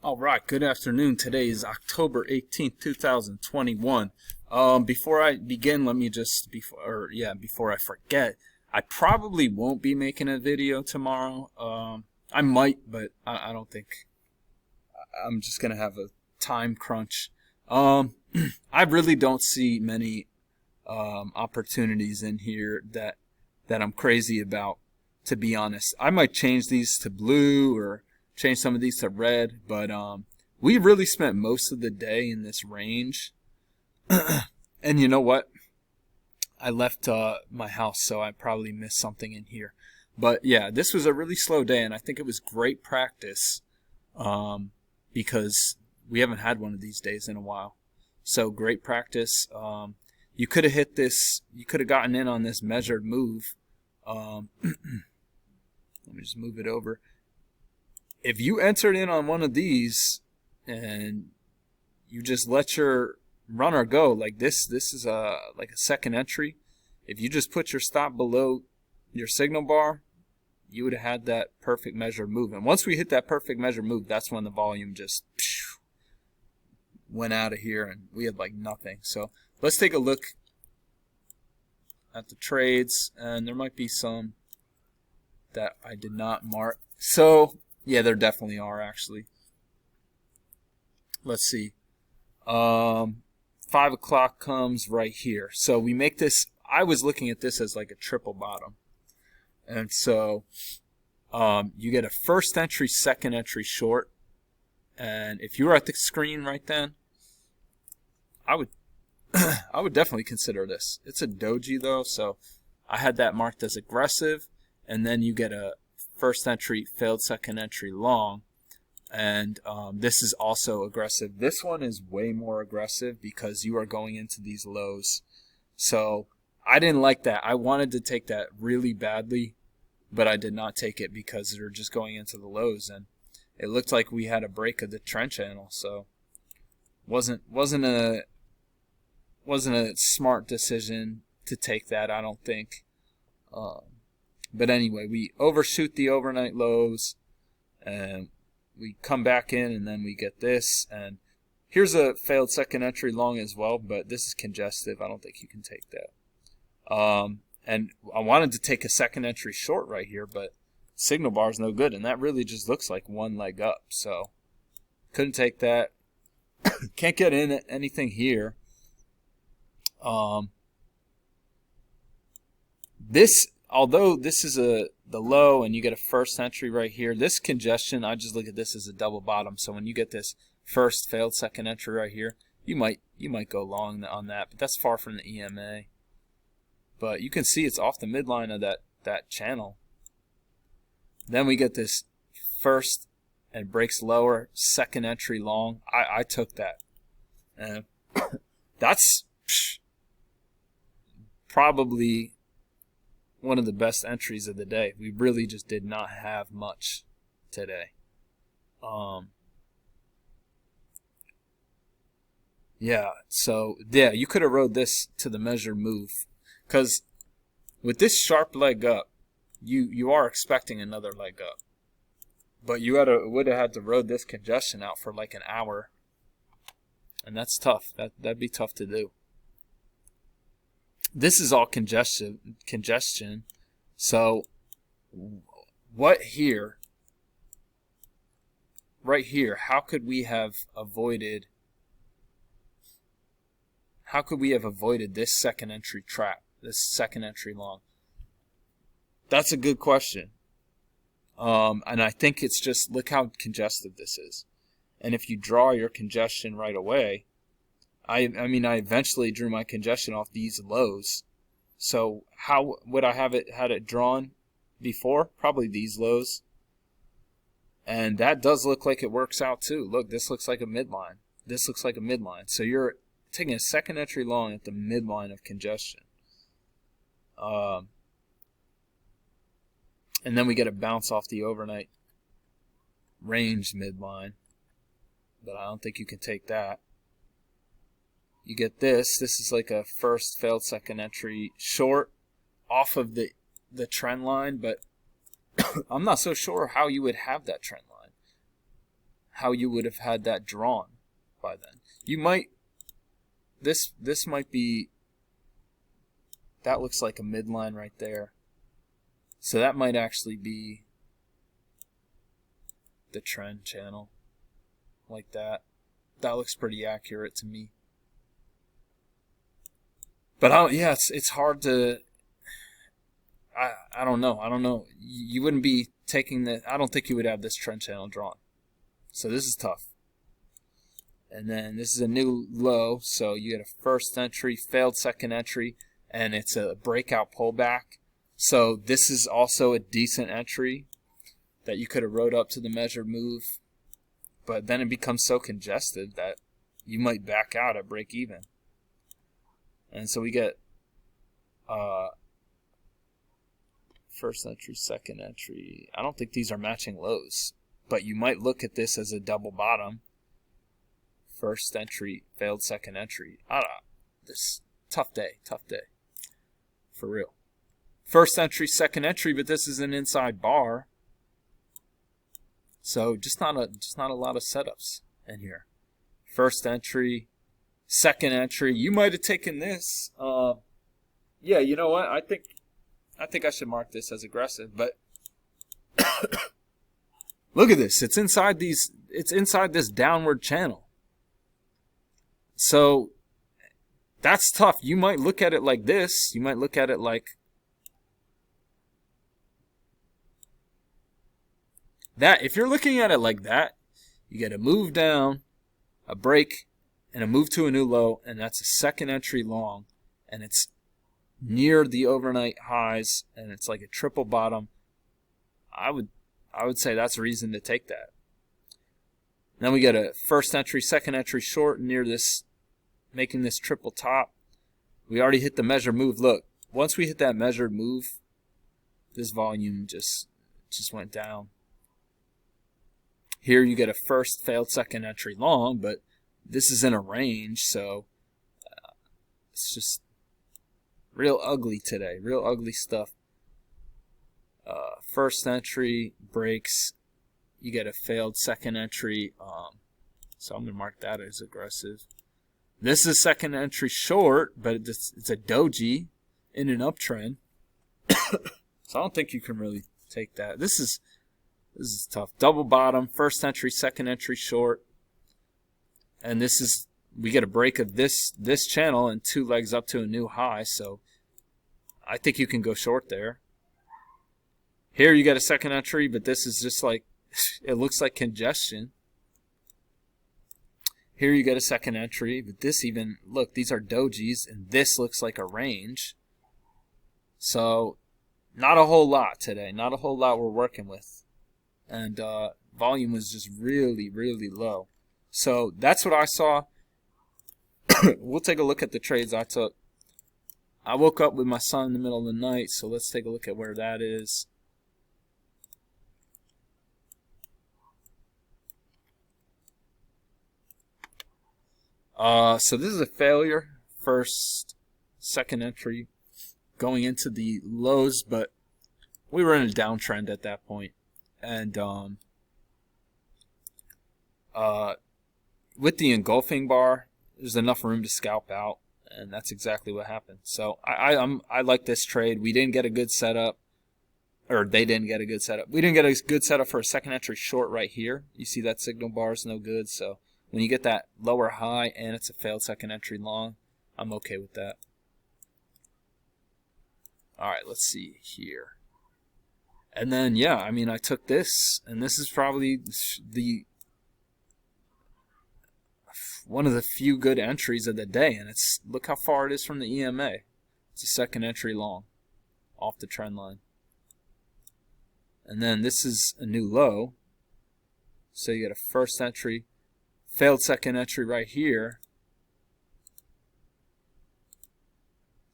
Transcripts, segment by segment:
All right, good afternoon. Today is October 18th, 2021. Before I begin, let me just before I forget, I probably won't be making a video tomorrow. I might, but I don't think I'm just gonna have a time crunch. I really don't see many opportunities in here that I'm crazy about, to be honest. I might change these to blue or change some of these to red, but we really spent most of the day in this range. And you know what? I left my house, so I probably missed something in here. But yeah, this was a really slow day, and I think it was great practice because we haven't had one of these days in a while. So great practice. You could have hit this, you could have gotten in on this measured move. Let me just move it over. If you entered in on one of these and you just let your runner go like this is like a second entry. If you just put your stop below your signal bar, you would have had that perfect measured move. And once we hit that perfect measured move, that's when the volume just went out of here and we had like nothing. So let's take a look at the trades, and there might be some that I did not mark. So yeah, there definitely are actually. Let's see. 5 o'clock comes right here. So we make this, I was looking at this as like a triple bottom. And so you get a first entry, second entry short. And if you were at the screen right then, I would I would definitely consider this. It's a doji though, so I had that marked as aggressive. And then you get a first entry, failed second entry long. And this is also aggressive. This one is way more aggressive because you are going into these lows. So I didn't like that. I wanted to take that really badly, but I did not take it because they're just going into the lows, and it looked like we had a break of the trend channel. So wasn't a smart decision to take that, I don't think. But anyway, we overshoot the overnight lows, and we come back in, and then we get this. And here's a failed second entry long as well, but this is congestive. I don't think you can take that. And I wanted to take a second entry short right here, but signal bar is no good, and that really just looks like one leg up. So couldn't take that. Can't get in anything here. Although this is the low and you get a first entry right here, this congestion, I just look at this as a double bottom. So when you get this first failed second entry right here, you might go long on that, but that's far from the EMA. But you can see it's off the midline of that channel. Then we get this first and breaks lower, second entry long. I took that. And that's probably one of the best entries of the day. We really just did not have much today. Yeah, so yeah, you could have rode this to the measured move, because with this sharp leg up, you are expecting another leg up, but you would have had to rode this congestion out for like an hour, and that's tough. That'd be tough to do. This is all congestion. So what here, right here, how could we have avoided this second entry trap, this second entry long? That's a good question. And I think it's just, look how congestive this is. And if you draw your congestion right away, I mean, I eventually drew my congestion off these lows. So how would I had it drawn before? Probably these lows. And that does look like it works out too. Look, this looks like a midline. This looks like a midline. So you're taking a second entry long at the midline of congestion. And then we get a bounce off the overnight range midline. But I don't think you can take that. You get this. This is like a first failed second entry short off of the trend line, but I'm not so sure how you would have that trend line. how you would have had that drawn by then. You might, this might be, that looks like a midline right there. So that might actually be the trend channel, like that. That looks pretty accurate to me. But yeah, it's hard to, I don't know. You wouldn't be taking the, I don't think you would have this trend channel drawn. So this is tough. And then this is a new low, so you get a first entry, failed second entry, and it's a breakout pullback. So this is also a decent entry that you could have rode up to the measured move, but then it becomes so congested that you might back out at break even. And so we get first entry, second entry. I don't think these are matching lows, but you might look at this as a double bottom. First entry, failed second entry. This tough day, for real. First entry, second entry, but this is an inside bar, so just not a lot of setups in here. First entry, second entry. You might have taken this. Yeah, you know what? I think I should mark this as aggressive, but look at this. It's inside these. It's inside this downward channel. So that's tough. You might look at it like this. You might look at it like that. If you're looking at it like that, you get a move down, a break, and a move to a new low, and that's a second entry long, and it's near the overnight highs, and it's like a triple bottom. I would say that's a reason to take that. Then we get a first entry, second entry short near this, making this triple top. We already hit the measured move. Look, once we hit that measured move, this volume just went down. Here you get a first, failed second entry long, but this is in a range, so it's just real ugly today. Real ugly stuff. First entry breaks. You get a failed second entry. So I'm going to mark that as aggressive. This is second entry short, but it's a doji in an uptrend. So I don't think you can really take that. This is tough. Double bottom, first entry, second entry short. And this is, we get a break of this channel and two legs up to a new high, so I think you can go short there. Here you get a second entry, but this is just like, it looks like congestion. Here you get a second entry, but this even, look, these are dojis, and this looks like a range. So not a whole lot today. Not a whole lot we're working with. And volume was just really, really low. So that's what I saw. We'll take a look at the trades I took. I woke up with my son in the middle of the night, so let's take a look at where that is. So this is a failure. First, second entry going into the lows, but we were in a downtrend at that point. And with the engulfing bar, there's enough room to scalp out, and that's exactly what happened. So I like this trade. We didn't get a good setup, or they didn't get a good setup. We didn't get a good setup for a second entry short right here. You see that signal bar is no good, so when you get that lower high and it's a failed second entry long, I'm okay with that. Alright, let's see here. And then, yeah, I mean, I took this, and this is probably one of the few good entries of the day, and it's, look how far it is from the EMA. It's a second entry long off the trend line. And then this is a new low, so you get a first entry, failed second entry right here.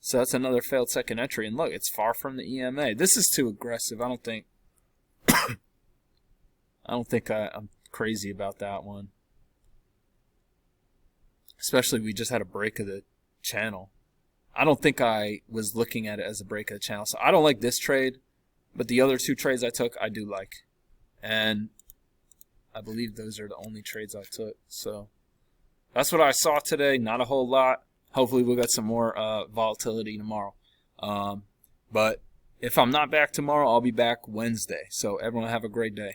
So that's another failed second entry. And look, it's far from the EMA. This is too aggressive. I don't think I'm crazy about that one. Especially we just had a break of the channel. I don't think I was looking at it as a break of the channel. So I don't like this trade, but the other two trades I took, I do like. And I believe those are the only trades I took. So that's what I saw today. Not a whole lot. Hopefully we'll get some more volatility tomorrow. But if I'm not back tomorrow, I'll be back Wednesday. So everyone have a great day.